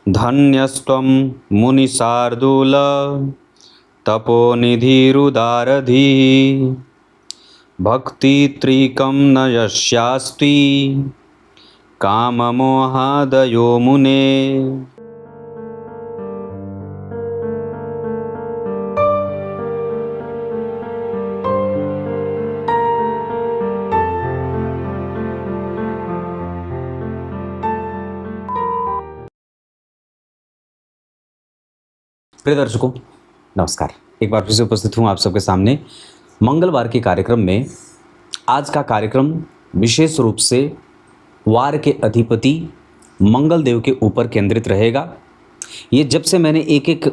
धन्यस्त्वं मुनिशार्दूल तपोनिधिरुदारधीः भक्तित्रिकं न यस्यास्ति काममोहादयो मुने। प्रिय दर्शकों नमस्कार, एक बार फिर से उपस्थित हूँ आप सबके सामने मंगलवार के कार्यक्रम में। आज का कार्यक्रम विशेष रूप से वार के अधिपति मंगल देव के ऊपर केंद्रित रहेगा। ये जब से मैंने एक एक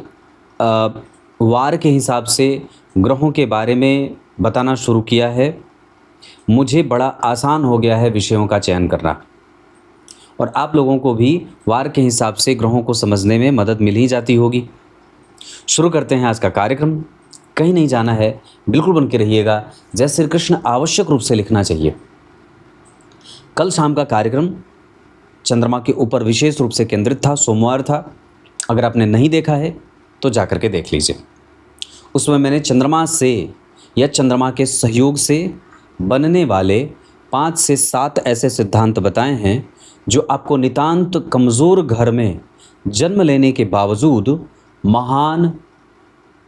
वार के हिसाब से ग्रहों के बारे में बताना शुरू किया है, मुझे बड़ा आसान हो गया है विषयों का चयन करना, और आप लोगों को भी वार के हिसाब से ग्रहों को समझने में मदद मिल ही जाती होगी। शुरू करते हैं आज का कार्यक्रम। कहीं नहीं जाना है, बिल्कुल बन के रहिएगा। जय श्री कृष्ण आवश्यक रूप से लिखना चाहिए। कल शाम का कार्यक्रम चंद्रमा के ऊपर विशेष रूप से केंद्रित था, सोमवार था। अगर आपने नहीं देखा है तो जाकर के देख लीजिए। उसमें मैंने चंद्रमा से या चंद्रमा के सहयोग से बनने वाले 5 से 7 ऐसे सिद्धांत बताए हैं जो आपको नितांत कमज़ोर घर में जन्म लेने के बावजूद महान,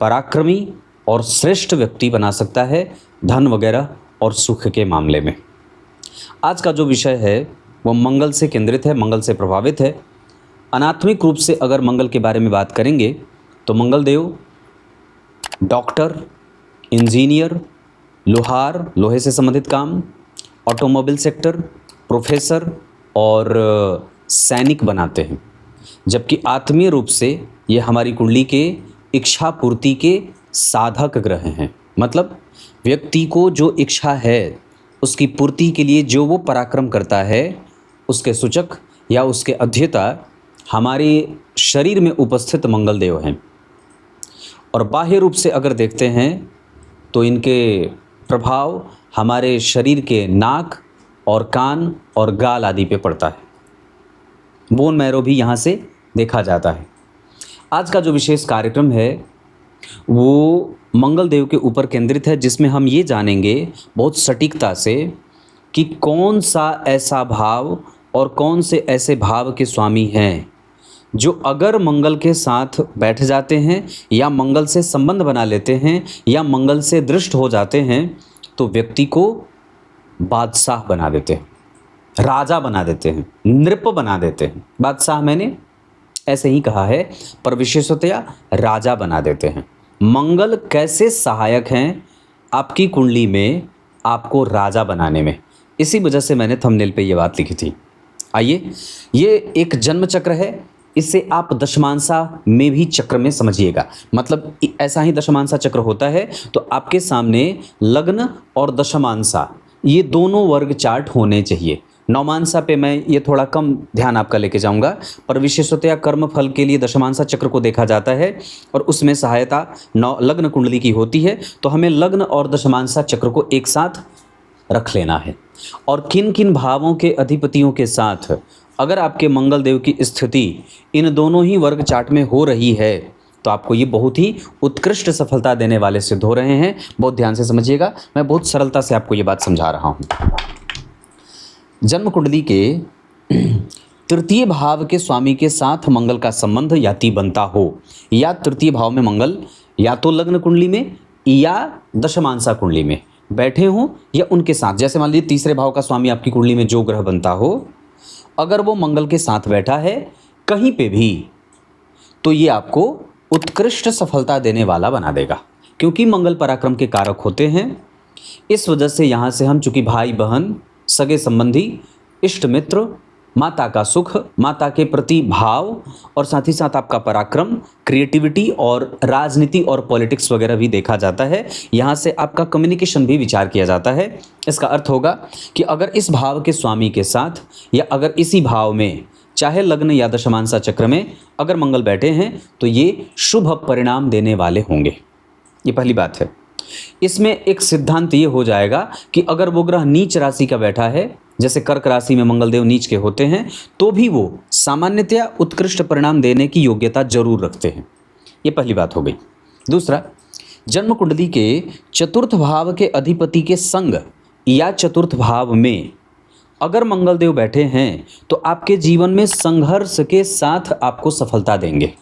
पराक्रमी और श्रेष्ठ व्यक्ति बना सकता है, धन वगैरह और सुख के मामले में। आज का जो विषय है वो मंगल से केंद्रित है, मंगल से प्रभावित है। अनात्मिक रूप से अगर मंगल के बारे में बात करेंगे तो मंगल देव डॉक्टर, इंजीनियर, लोहार, लोहे से संबंधित काम, ऑटोमोबाइल सेक्टर, प्रोफेसर और सैनिक बनाते हैं। जबकि आत्मीय रूप से ये हमारी कुंडली के इच्छा पूर्ति के साधक ग्रह हैं। मतलब व्यक्ति को जो इच्छा है उसकी पूर्ति के लिए जो वो पराक्रम करता है, उसके सूचक या उसके अध्येता हमारे शरीर में उपस्थित मंगल देव हैं। और बाह्य रूप से अगर देखते हैं तो इनके प्रभाव हमारे शरीर के नाक और कान और गाल आदि पे पड़ता है। बोन मैरो भी यहाँ से देखा जाता है। आज का जो विशेष कार्यक्रम है वो मंगल देव के ऊपर केंद्रित है, जिसमें हम ये जानेंगे बहुत सटीकता से कि कौन सा ऐसा भाव और कौन से ऐसे भाव के स्वामी हैं जो अगर मंगल के साथ बैठ जाते हैं या मंगल से संबंध बना लेते हैं या मंगल से दृष्ट हो जाते हैं तो व्यक्ति को बादशाह बना देते हैं, राजा बना देते हैं, नृप बना देते हैं। बादशाह मैंने ऐसे ही कहा है, पर विशेषतया राजा बना देते हैं। मंगल कैसे सहायक हैं आपकी कुंडली में आपको राजा बनाने में, इसी वजह से मैंने थंबनेल पे ये बात लिखी थी। आइए, ये एक जन्म चक्र है, इसे आप दशमांसा में भी चक्र में समझिएगा। मतलब ऐसा ही दशमांसा चक्र होता है तो आपके सामने लग्न और दशमांसा ये दोनों वर्ग चार्ट होने चाहिए। नौमांसा पे मैं ये थोड़ा कम ध्यान आपका लेके जाऊंगा, पर विशेषतया कर्म फल के लिए दशमांसा चक्र को देखा जाता है और उसमें सहायता लग्न कुंडली की होती है। तो हमें लग्न और दशमांसा चक्र को एक साथ रख लेना है। और किन किन भावों के अधिपतियों के साथ अगर आपके मंगल देव की स्थिति इन दोनों ही वर्ग चार्ट में हो रही है तो आपको ये बहुत ही उत्कृष्ट सफलता देने वाले सिद्ध हो रहे हैं। बहुत ध्यान से समझिएगा, मैं बहुत सरलता से आपको ये बात समझा रहा हूँ। जन्म कुंडली के तृतीय भाव के स्वामी के साथ मंगल का संबंध याति बनता हो, या तृतीय भाव में मंगल या तो लग्न कुंडली में या दशमांसा कुंडली में बैठे हों या उनके साथ, जैसे मान लीजिए तीसरे भाव का स्वामी आपकी कुंडली में जो ग्रह बनता हो, अगर वो मंगल के साथ बैठा है कहीं पे भी तो ये आपको उत्कृष्ट सफलता देने वाला बना देगा, क्योंकि मंगल पराक्रम के कारक होते हैं। इस वजह से यहाँ से हम चूँकि भाई बहन, सगे संबंधी, इष्ट मित्र, माता का सुख, माता के प्रति भाव और साथ ही साथ आपका पराक्रम, क्रिएटिविटी और राजनीति और पॉलिटिक्स वगैरह भी देखा जाता है। यहाँ से आपका कम्युनिकेशन भी विचार किया जाता है। इसका अर्थ होगा कि अगर इस भाव के स्वामी के साथ या अगर इसी भाव में चाहे लग्न या दशमांसा चक्र में अगर मंगल बैठे हैं तो ये शुभ परिणाम देने वाले होंगे। ये पहली बात है। इसमें एक सिद्धांत ये हो जाएगा कि अगर वो ग्रह नीच राशि का बैठा है, जैसे कर्क राशि में मंगलदेव नीच के होते हैं, तो भी वो सामान्यतया उत्कृष्ट परिणाम देने की योग्यता जरूर रखते हैं। ये पहली बात हो गई। दूसरा, जन्म कुंडली के चतुर्थ भाव के अधिपति के संग या चतुर्थ भाव में अगर मंगलदेव बैठे हैं तो आपके जीवन में संघर्ष के साथ आपको सफलता देंगे।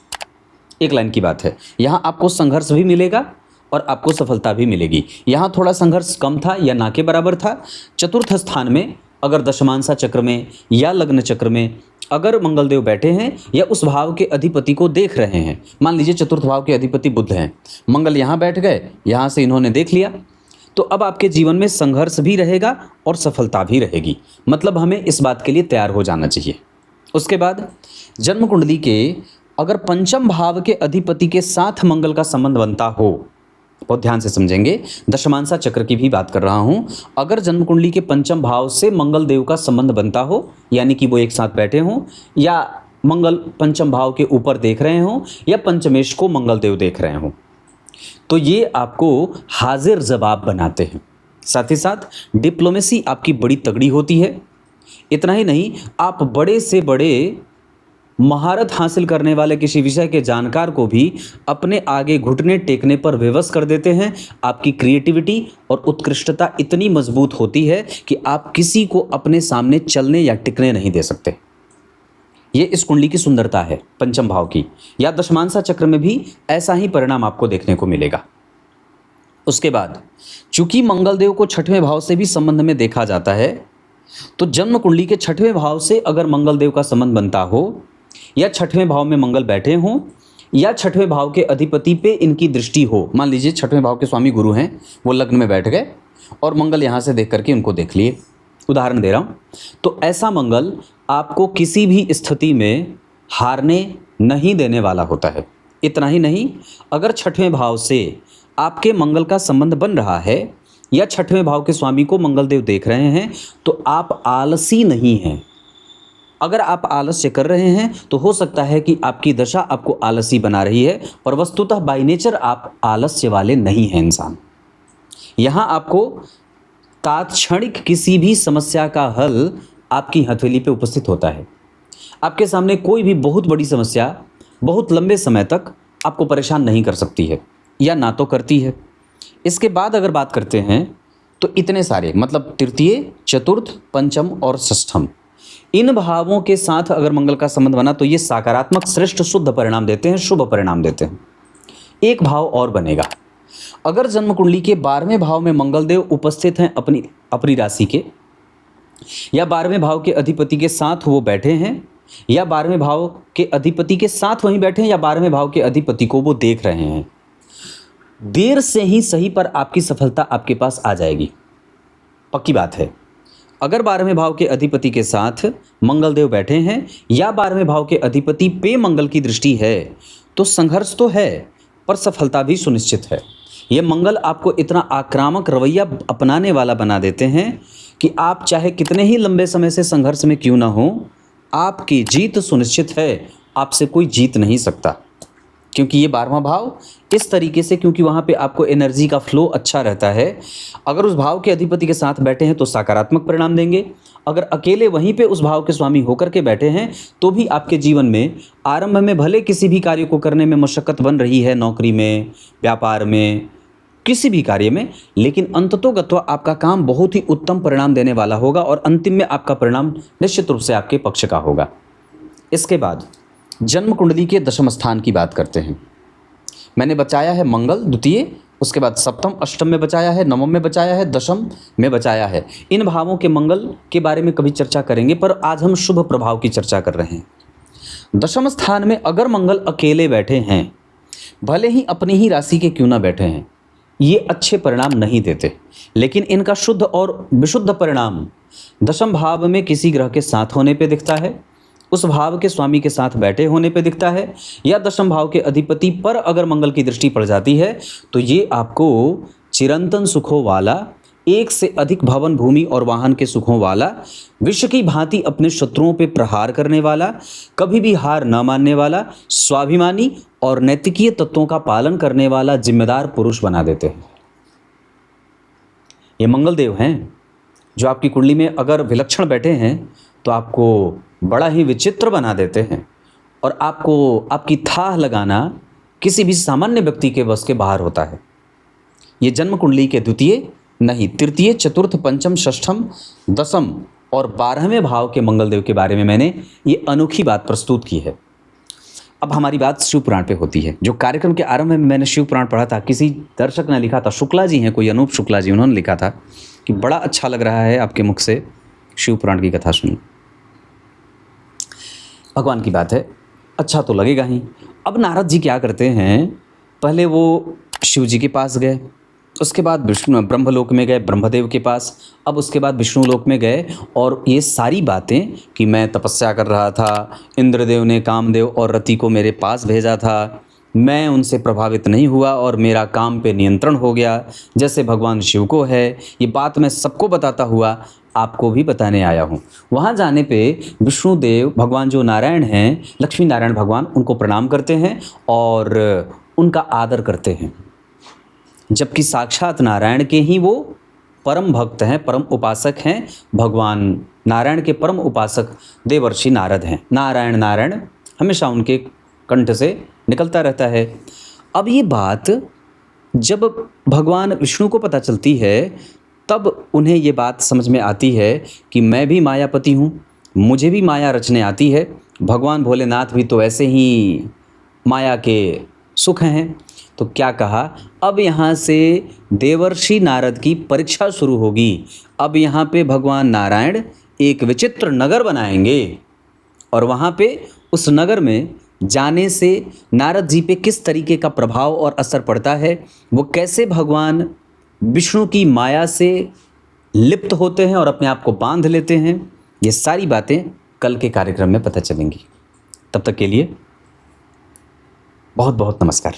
एक लाइन की बात है, यहाँ आपको संघर्ष भी मिलेगा और आपको सफलता भी मिलेगी। यहाँ थोड़ा संघर्ष कम था या ना के बराबर था। चतुर्थ स्थान में अगर दशमांसा चक्र में या लग्न चक्र में अगर मंगलदेव बैठे हैं या उस भाव के अधिपति को देख रहे हैं, मान लीजिए चतुर्थ भाव के अधिपति बुध हैं, मंगल यहाँ बैठ गए, यहाँ से इन्होंने देख लिया, तो अब आपके जीवन में संघर्ष भी रहेगा और सफलता भी रहेगी। मतलब हमें इस बात के लिए तैयार हो जाना चाहिए। उसके बाद जन्म कुंडली के अगर पंचम भाव के अधिपति के साथ मंगल का संबंध बनता हो, बहुत ध्यान से समझेंगे, दशमांसा चक्र की भी बात कर रहा हूं, अगर जन्म कुंडली के पंचम भाव से मंगल देव का संबंध बनता हो, यानी कि वो एक साथ बैठे हों या मंगल पंचम भाव के ऊपर देख रहे हों या पंचमेश को मंगल देव देख रहे हों, तो ये आपको हाजिर जवाब बनाते हैं। साथ ही साथ डिप्लोमेसी आपकी बड़ी तगड़ी होती है। इतना ही नहीं, आप बड़े से बड़े महारत हासिल करने वाले किसी विषय के जानकार को भी अपने आगे घुटने टेकने पर विवश कर देते हैं। आपकी क्रिएटिविटी और उत्कृष्टता इतनी मजबूत होती है कि आप किसी को अपने सामने चलने या टिकने नहीं दे सकते। ये इस कुंडली की सुंदरता है पंचम भाव की। या दशमांसा चक्र में भी ऐसा ही परिणाम आपको देखने को मिलेगा। उसके बाद चूंकि मंगलदेव को छठवें भाव से भी संबंध में देखा जाता है, तो जन्म कुंडली के छठवें भाव से अगर मंगलदेव का संबंध बनता हो या छठवें भाव में मंगल बैठे हों या छठवें भाव के अधिपति पे इनकी दृष्टि हो, मान लीजिए छठवें भाव के स्वामी गुरु हैं, वो लग्न में बैठ गए और मंगल यहाँ से देख करके उनको देख लिए, उदाहरण दे रहा हूँ, तो ऐसा मंगल आपको किसी भी स्थिति में हारने नहीं देने वाला होता है। इतना ही नहीं, अगर छठवें भाव से आपके मंगल का संबंध बन रहा है या छठवें भाव के स्वामी को मंगलदेव देख रहे हैं, तो आप आलसी नहीं हैं। अगर आप आलस्य कर रहे हैं तो हो सकता है कि आपकी दशा आपको आलसी बना रही है, पर वस्तुतः बाय नेचर आप आलस्य वाले नहीं हैं इंसान। यहाँ आपको तात्क्षणिक किसी भी समस्या का हल आपकी हथेली पे उपस्थित होता है। आपके सामने कोई भी बहुत बड़ी समस्या बहुत लंबे समय तक आपको परेशान नहीं कर सकती है या ना तो करती है। इसके बाद अगर बात करते हैं तो इतने सारे, मतलब तृतीय, चतुर्थ, पंचम और षष्ठम, इन भावों के साथ अगर मंगल का संबंध बना तो ये सकारात्मक श्रेष्ठ शुद्ध परिणाम देते हैं, शुभ परिणाम देते हैं। एक भाव और बनेगा, अगर जन्म कुंडली के 12वें भाव में मंगलदेव उपस्थित हैं अपनी राशि के, या 12वें भाव के अधिपति के साथ वो बैठे हैं, या 12वें भाव के अधिपति के साथ वहीं बैठे हैं, या 12वें भाव के अधिपति को वो देख रहे हैं, देर से ही सही पर आपकी सफलता आपके पास आ जाएगी। पक्की बात है। अगर 12वें भाव के अधिपति के साथ मंगलदेव बैठे हैं या 12वें भाव के अधिपति पे मंगल की दृष्टि है, तो संघर्ष तो है पर सफलता भी सुनिश्चित है। ये मंगल आपको इतना आक्रामक रवैया अपनाने वाला बना देते हैं कि आप चाहे कितने ही लंबे समय से संघर्ष में क्यों ना हो, आपकी जीत सुनिश्चित है। आपसे कोई जीत नहीं सकता, क्योंकि ये 12वां भाव इस तरीके से, क्योंकि वहाँ पे आपको एनर्जी का फ्लो अच्छा रहता है। अगर उस भाव के अधिपति के साथ बैठे हैं तो सकारात्मक परिणाम देंगे, अगर अकेले वहीं पे उस भाव के स्वामी होकर के बैठे हैं तो भी आपके जीवन में आरंभ में भले किसी भी कार्य को करने में मशक्क़त बन रही है, नौकरी में, व्यापार में, किसी भी कार्य में, लेकिन अंततोगत्वा आपका काम बहुत ही उत्तम परिणाम देने वाला होगा और अंतिम में आपका परिणाम निश्चित रूप से आपके पक्ष का होगा। इसके बाद जन्म कुंडली के दशम स्थान की बात करते हैं। मैंने बचाया है मंगल द्वितीय, उसके बाद सप्तम, अष्टम में बचाया है, नवम में बचाया है, दशम में बचाया है। इन भावों के मंगल के बारे में कभी चर्चा करेंगे, पर आज हम शुभ प्रभाव की चर्चा कर रहे हैं। दशम स्थान में अगर मंगल अकेले बैठे हैं, भले ही अपनी ही राशि के क्यों ना बैठे हैं, ये अच्छे परिणाम नहीं देते, लेकिन इनका शुद्ध और विशुद्ध परिणाम दशम भाव में किसी ग्रह के साथ होने पे दिखता है, उस भाव के स्वामी के साथ बैठे होने पे दिखता है, या दशम भाव के अधिपति पर अगर मंगल की दृष्टि पड़ जाती है, तो ये आपको चिरंतन सुखों वाला, एक से अधिक भवन, भूमि और वाहन के सुखों वाला, विश्व की भांति अपने शत्रुओं पे प्रहार करने वाला, कभी भी हार न मानने वाला, स्वाभिमानी और नैतिकीय तत्वों का पालन करने वाला जिम्मेदार पुरुष बना देते हैं। ये मंगल देव हैं जो आपकी कुंडली में अगर विलक्षण बैठे हैं तो आपको बड़ा ही विचित्र बना देते हैं और आपको आपकी थाह लगाना किसी भी सामान्य व्यक्ति के बस के बाहर होता है। ये जन्म कुंडली के द्वितीय नहीं, तृतीय, चतुर्थ, पंचम, षष्ठम, दसम और 12वें भाव के मंगल देव के बारे में मैंने ये अनोखी बात प्रस्तुत की है। अब हमारी बात शिव पुराण पे होती है। जो कार्यक्रम के आरंभ में मैंने शिव पुराण पढ़ा था, किसी दर्शक ने लिखा था, शुक्ला जी हैं कोई, अनूप शुक्ला जी, उन्होंने लिखा था कि बड़ा अच्छा लग रहा है आपके मुख से शिव पुराण की कथा सुन। भगवान की बात है, अच्छा तो लगेगा ही। अब नारद जी क्या करते हैं, पहले वो शिव जी के पास गए, उसके बाद विष्णु ब्रह्मलोक में गए ब्रह्मदेव के पास, अब उसके बाद विष्णु लोक में गए और ये सारी बातें कि मैं तपस्या कर रहा था, इंद्रदेव ने कामदेव और रति को मेरे पास भेजा था, मैं उनसे प्रभावित नहीं हुआ और मेरा काम पे नियंत्रण हो गया जैसे भगवान शिव को है, ये बात मैं सबको बताता हुआ आपको भी बताने आया हूँ। वहाँ जाने पे विष्णुदेव भगवान जो नारायण हैं, लक्ष्मी नारायण भगवान, उनको प्रणाम करते हैं और उनका आदर करते हैं, जबकि साक्षात नारायण के ही वो परम भक्त हैं, परम उपासक हैं। भगवान नारायण के परम उपासक देवर्षि नारद हैं। नारायण नारायण हमेशा उनके कंठ से निकलता रहता है। अब ये बात जब भगवान विष्णु को पता चलती है तब उन्हें ये बात समझ में आती है कि मैं भी मायापति हूँ, मुझे भी माया रचने आती है। भगवान भोलेनाथ भी तो ऐसे ही माया के सुख हैं। तो क्या कहा, अब यहाँ से देवर्षि नारद की परीक्षा शुरू होगी। अब यहाँ पे भगवान नारायण एक विचित्र नगर बनाएंगे और वहाँ पे उस नगर में जाने से नारद जी पे किस तरीके का प्रभाव और असर पड़ता है, वो कैसे भगवान विष्णु की माया से लिप्त होते हैं और अपने आप को बांध लेते हैं, ये सारी बातें कल के कार्यक्रम में पता चलेंगी। तब तक के लिए बहुत बहुत नमस्कार।